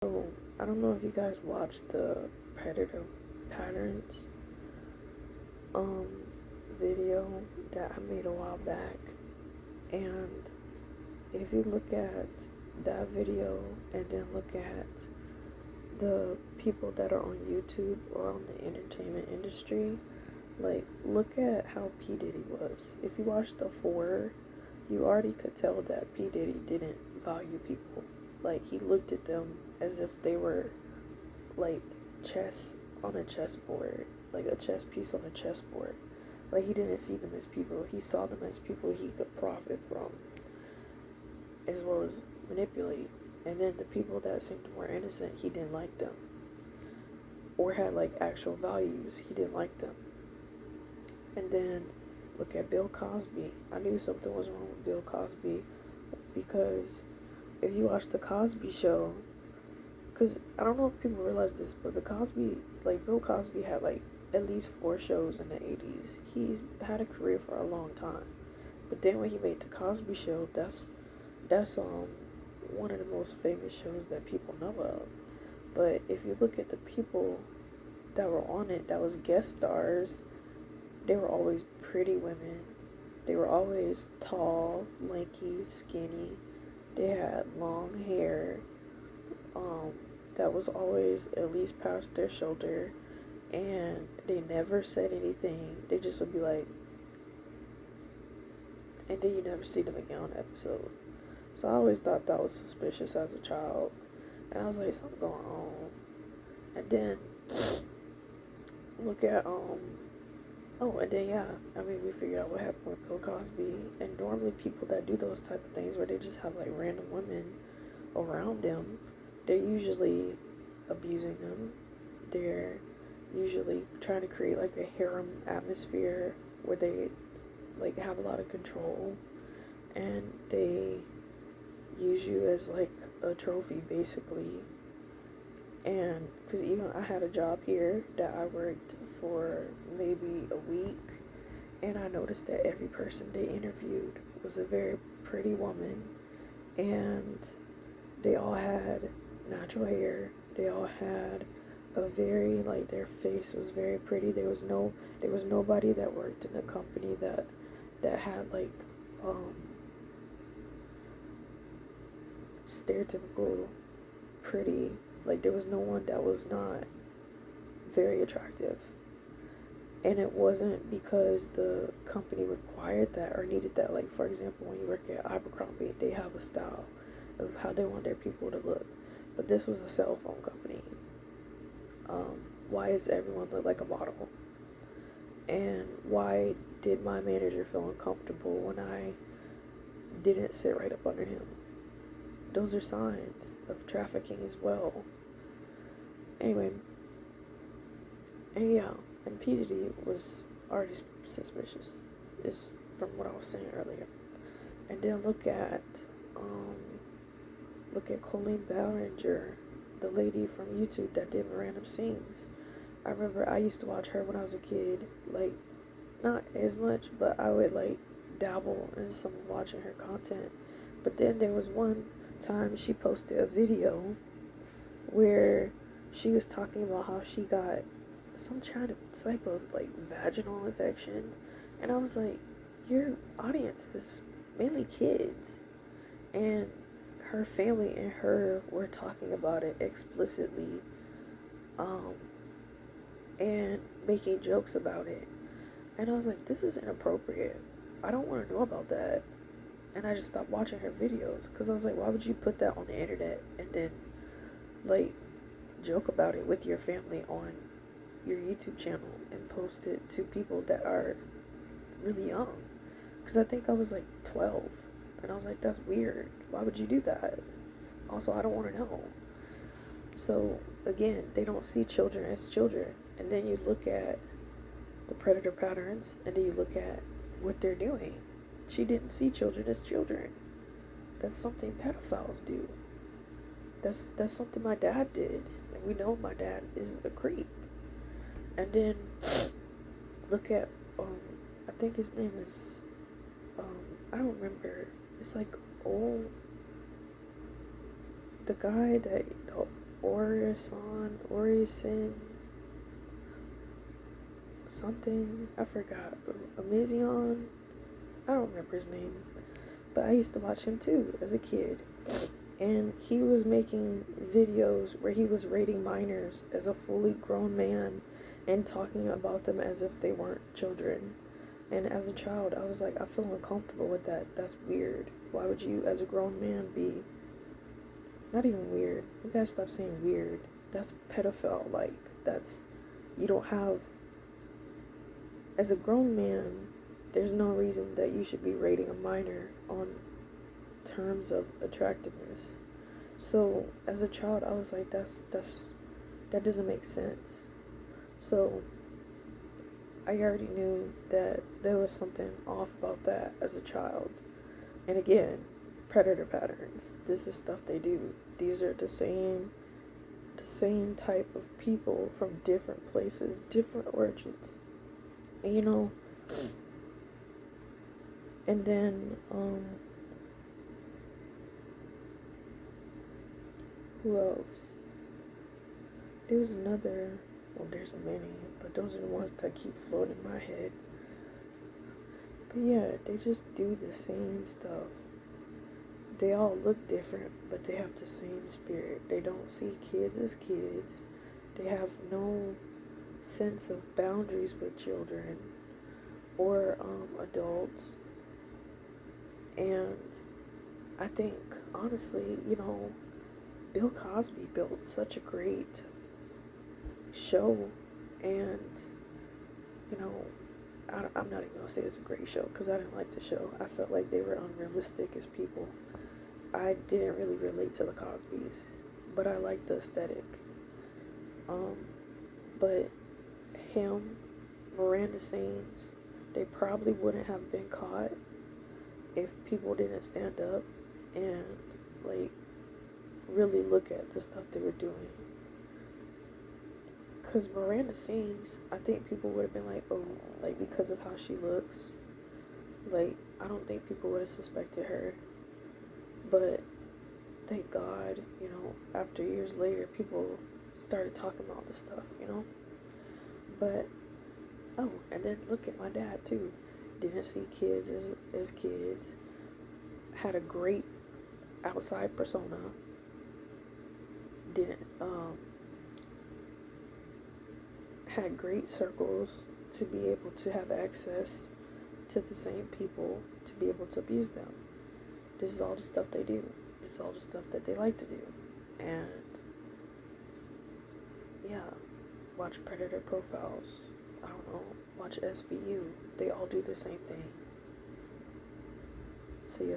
So, I don't know if you guys watched the predator patterns um video that I made a while back, and if you look at that video and then look at the people that are on YouTube or on the entertainment industry, like look at how P Diddy was. If you watched the four, you already could tell that P Diddy didn't value people. Like he looked at them as if they were like chess on a chessboard, like a chess piece on a chessboard. Like he didn't see them as people. He saw them as people he could profit from, as well as manipulate. And then the people that seemed more innocent, he didn't like them, or had like actual values. He didn't like them. And then look at Bill Cosby. I knew something was wrong with Bill Cosby because if you watch the Cosby Show, because I don't know if people realize this, but Bill Cosby had like at least four shows in the 80s. He's had a career for a long time. But then when he made the Cosby Show, that's one of the most famous shows that people know of. But if you look at the people that were on it, that was guest stars, they were always pretty women. They were always tall, lanky, skinny. They had long hair. That was always at least past their shoulder, and they never said anything. They just would be like, and then you never see them again on the episode. So I always thought that was suspicious as a child, and I was like, something going on. And then look at and then yeah, I mean we figured out what happened with Bill Cosby, and normally people that do those type of things where they just have like random women around them, they're usually abusing them. They're usually trying to create like a harem atmosphere where they like have a lot of control, and they use you as like a trophy basically. And because even I had a job here that I worked for maybe a week, and I noticed that every person they interviewed was a very pretty woman, and they all had natural hair. They all had a very like their face was very pretty. There was nobody that worked in a company that had like um stereotypical pretty. Like there was no one that was not very attractive. And it wasn't because the company required that or needed that. Like for example, when you work at Abercrombie, they have a style of how they want their people to look. But this was a cell phone company. Why does everyone look like a model? And why did my manager feel uncomfortable when I didn't sit right up under him? Those are signs of trafficking as well. Anyway, and yeah, and P. Diddy was already suspicious, is from what I was saying earlier. And then look at Colleen Ballinger, the lady from YouTube that did random scenes. I remember I used to watch her when I was a kid, like not as much, but I would like dabble in some of watching her content. But then there was one time she posted a video where she was talking about how she got some kind of type of like vaginal infection, and I was like, your audience is mainly kids, and her family and her were talking about it explicitly, um, and making jokes about it, and I was like, this is inappropriate. I don't want to know about that. And I just stopped watching her videos because I was like, why would you put that on the internet and then like joke about it with your family on your YouTube channel and post it to people that are really young? Because I think I was like 12, and I was like, that's weird. Why would you do that? Also, I don't want to know. So again, they don't see children as children. And then you look at the predator patterns, and then you look at what they're doing. She didn't see children as children. That's something pedophiles do. That's something my dad did, and we know my dad is a creep. And then look at I think his name is I don't remember. It's like the guy that Orison, something, I forgot, Amizion, I don't remember his name, but I used to watch him too as a kid, and he was making videos where he was rating minors as a fully grown man and talking about them as if they weren't children. And as a child, I was like, I feel uncomfortable with that. That's weird. Why would you, as a grown man, be not even weird? You gotta stop saying weird. That's pedophile like. That's, you don't have, as a grown man, there's no reason that you should be rating a minor on terms of attractiveness. So as a child, I was like, that doesn't make sense. So I already knew that there was something off about that as a child. And again, predator patterns. This is stuff they do. These are the same type of people from different places, different origins. And and then who else? There's another, well, there's many, but those are the ones that keep floating in my head. But yeah, they just do the same stuff. They all look different, but they have the same spirit. They don't see kids as kids. They have no sense of boundaries with children or adults. And I think, honestly, Bill Cosby built such a great show, and I'm not even gonna say it's a great show because I didn't like the show. I felt like they were unrealistic as people. I didn't really relate to the Cosbys, but I liked the aesthetic. But him, Miranda Sings, they probably wouldn't have been caught if people didn't stand up and like really look at the stuff they were doing. Because Miranda Sings, I think people would have been like, oh, like because of how she looks. Like, I don't think people would have suspected her. But thank God, after years later, people started talking about this stuff, But, oh, and then look at my dad, too. Didn't see kids as kids. Had a great outside persona. Didn't, had great circles to be able to have access to the same people to be able to abuse them. This is all the stuff they do. This is all the stuff that they like to do. And yeah, watch Predator Profiles. I don't know, watch SVU. They all do the same thing. See ya.